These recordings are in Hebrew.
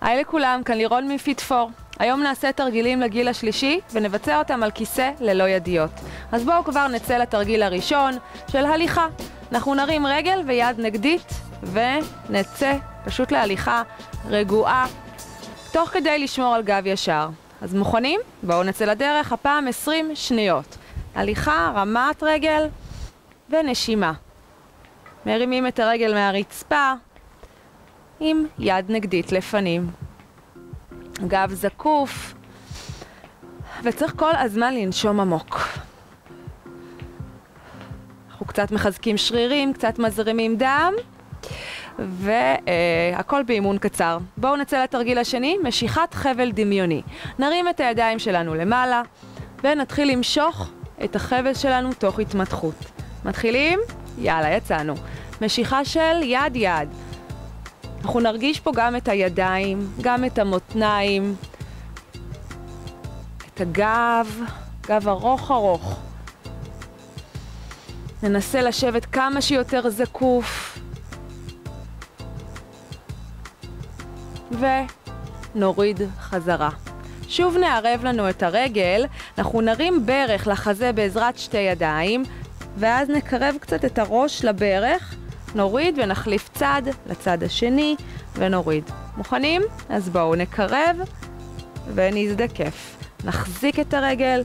היי לכולם, כאן לירון מפיט4. היום נעשה תרגילים לגיל השלישי ונבצע אותם על כיסא ללא ידיות. אז בואו כבר נצא לתרגיל הראשון של הליכה. אנחנו נרים רגל ויד נגדית ונצא פשוט להליכה רגועה, תוך כדי לשמור על גב ישר. אז מוכנים? בואו נצא לדרך, הפעם 20 שניות. הליכה, רמת רגל ונשימה. מרימים את הרגל מהרצפה עם יד נגדית לפנים. גב זקוף, וצריך כל הזמן לנשום עמוק. אנחנו קצת מחזקים שרירים, קצת מזרימים דם, והכל באימון קצר. בואו נצא לתרגיל השני, משיכת חבל דמיוני. נרים את הידיים שלנו למעלה, ונתחיל למשוך את החבל שלנו תוך התמתחות. מתחילים? יאללה, יצאנו. משיכה של יד-יד. אנחנו נרגיש פה גם את הידיים, גם את המותניים, את הגב, גב ארוך. ננסה לשבת כמה שיותר זקוף. ונוריד חזרה. שוב נערב לנו את הרגל, אנחנו נרים ברך לחזה בעזרת שתי ידיים, ואז נקרב קצת את הראש לברך, נוריד ונחליף צד לצד השני ונוריד. מוכנים? אז בואו נקרב ונזדקף. נחזיק את הרגל.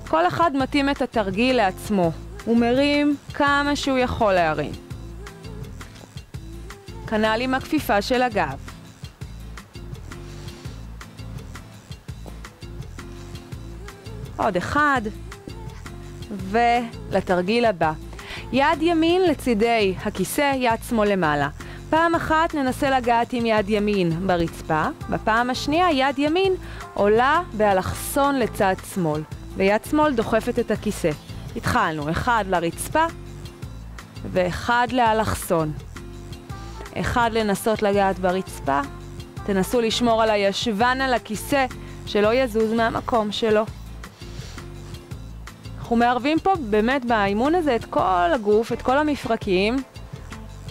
כל אחד מתאים את התרגיל לעצמו. הוא מרים כמה שהוא יכול להרים. כנ"ל עם הכפיפה של הגב. עוד אחד. ולתרגיל הבא. יד ימין לצידי הכיסא, יד שמאל למעלה. פעם אחת ננסה לגעת עם יד ימין ברצפה, בפעם השנייה יד ימין עולה באלכסון לצד שמאל, ויד שמאל דוחפת את הכיסא. התחלנו, אחד לרצפה ואחד לאלכסון. אחד לנסות לגעת ברצפה, תנסו לשמור על הישבן על הכיסא, שלא יזוז מהמקום שלו. אנחנו מערבים פה באמת באימון הזה את כל הגוף, את כל המפרקים,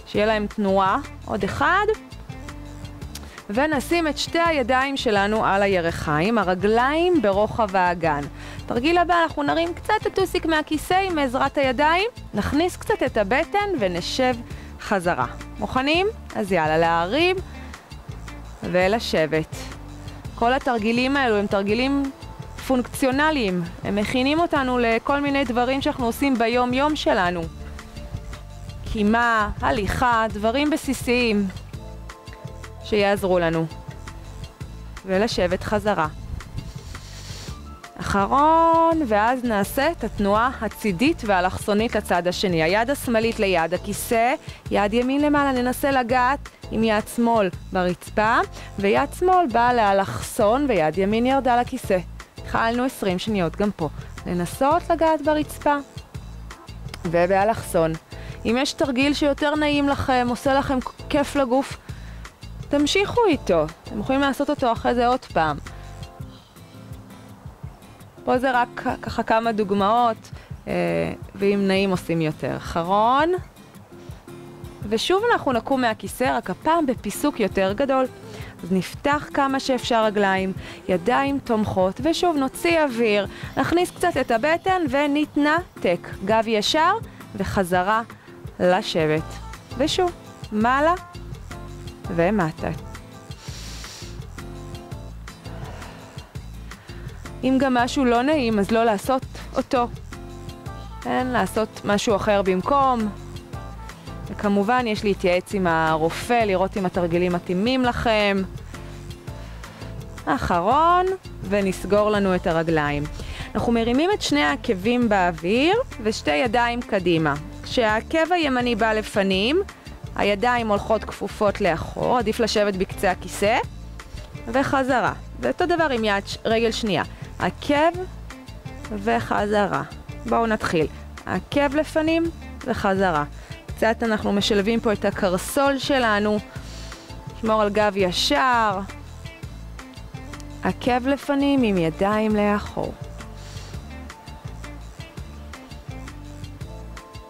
שיהיה להם תנועה. עוד אחד. ונשים את שתי הידיים שלנו על הירכיים, הרגליים ברוחב האגן. תרגיל הבא, אנחנו נרים קצת את הטוסיק מהכיסא עם עזרת הידיים, נכניס קצת את הבטן ונשב חזרה. מוכנים? אז יאללה, להרים ולשבת. כל התרגילים האלו הם תרגילים פונקציונליים, הם מכינים אותנו לכל מיני דברים שאנחנו עושים ביום יום שלנו. קימה, הליכה, דברים בסיסיים שיעזרו לנו. ולשבת חזרה. אחרון, ואז נעשה את התנועה הצידית והאלכסונית לצד השני. היד השמאלית ליד הכיסא, יד ימין למעלה, ננסה לגעת עם יד שמאל ברצפה, ויד שמאל באה לאלכסון ויד ימין ירדה לכיסא. התחלנו 20 שניות גם פה. לנסות לגעת ברצפה ובאלכסון. אם יש תרגיל שיותר נעים לכם, עושה לכם כיף לגוף, תמשיכו איתו. אתם יכולים לעשות אותו אחרי זה עוד פעם. פה זה רק ככה כמה דוגמאות, ואם נעים עושים יותר. אחרון. ושוב אנחנו נקום מהכיסא, רק הפעם בפיסוק יותר גדול. אז נפתח כמה שאפשר רגליים, ידיים תומכות, ושוב נוציא אוויר, נכניס קצת את הבטן ונתנתק. גב ישר וחזרה לשבת. ושוב, מעלה ומטה. אם גם משהו לא נעים, אז לא לעשות אותו. כן, לעשות משהו אחר במקום. וכמובן יש להתייעץ עם הרופא, לראות אם התרגילים מתאימים לכם. אחרון, ונסגור לנו את הרגליים. אנחנו מרימים את שני העקבים באוויר ושתי ידיים קדימה. כשהעקב הימני בא לפנים, הידיים הולכות כפופות לאחור, עדיף לשבת בקצה הכיסא, וחזרה. ואותו דבר עם רגל שנייה. עקב וחזרה. בואו נתחיל. עקב לפנים וחזרה. קצת אנחנו משלבים פה את הקרסול שלנו, שמור על גב ישר, עקב לפנים עם ידיים לאחור.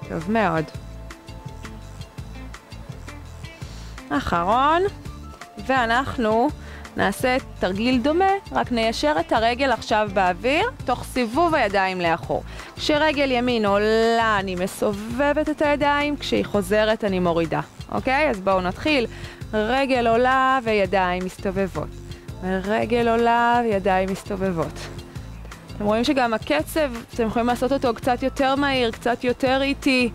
טוב מאוד. אחרון, ואנחנו נעשה תרגיל דומה, רק ניישר את הרגל עכשיו באוויר, תוך סיבוב הידיים לאחור. כשרגל ימין עולה, אני מסובבת את הידיים, כשהיא חוזרת אני מורידה. אוקיי? אז בואו נתחיל. רגל עולה וידיים מסתובבות. רגל עולה וידיים מסתובבות. אתם רואים שגם הקצב, אתם יכולים לעשות אותו קצת יותר מהיר, קצת יותר איטי.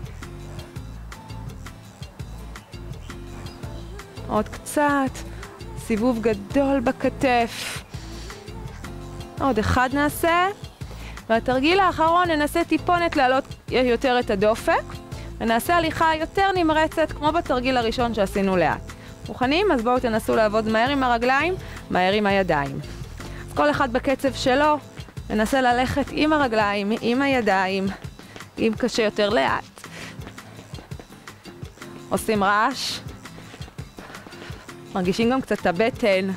עוד קצת. סיבוב גדול בכתף. עוד אחד נעשה. והתרגיל האחרון ננסה טיפונת להעלות יותר את הדופק. ונעשה הליכה יותר נמרצת, כמו בתרגיל הראשון שעשינו לאט. מוכנים? אז בואו תנסו לעבוד מהר עם הרגליים, מהר עם הידיים. אז כל אחד בקצב שלו, ננסה ללכת עם הרגליים, עם הידיים, אם קשה יותר לאט. עושים רעש. מרגישים גם קצת את הבטן.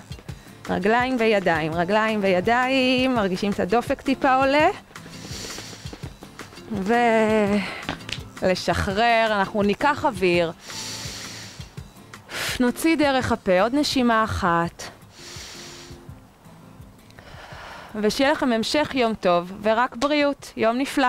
רגליים וידיים, רגליים וידיים, מרגישים את הדופק טיפה עולה. ולשחרר, אנחנו ניקח אוויר. נוציא דרך הפה, עוד נשימה אחת. ושיהיה לכם המשך יום טוב, ורק בריאות, יום נפלא.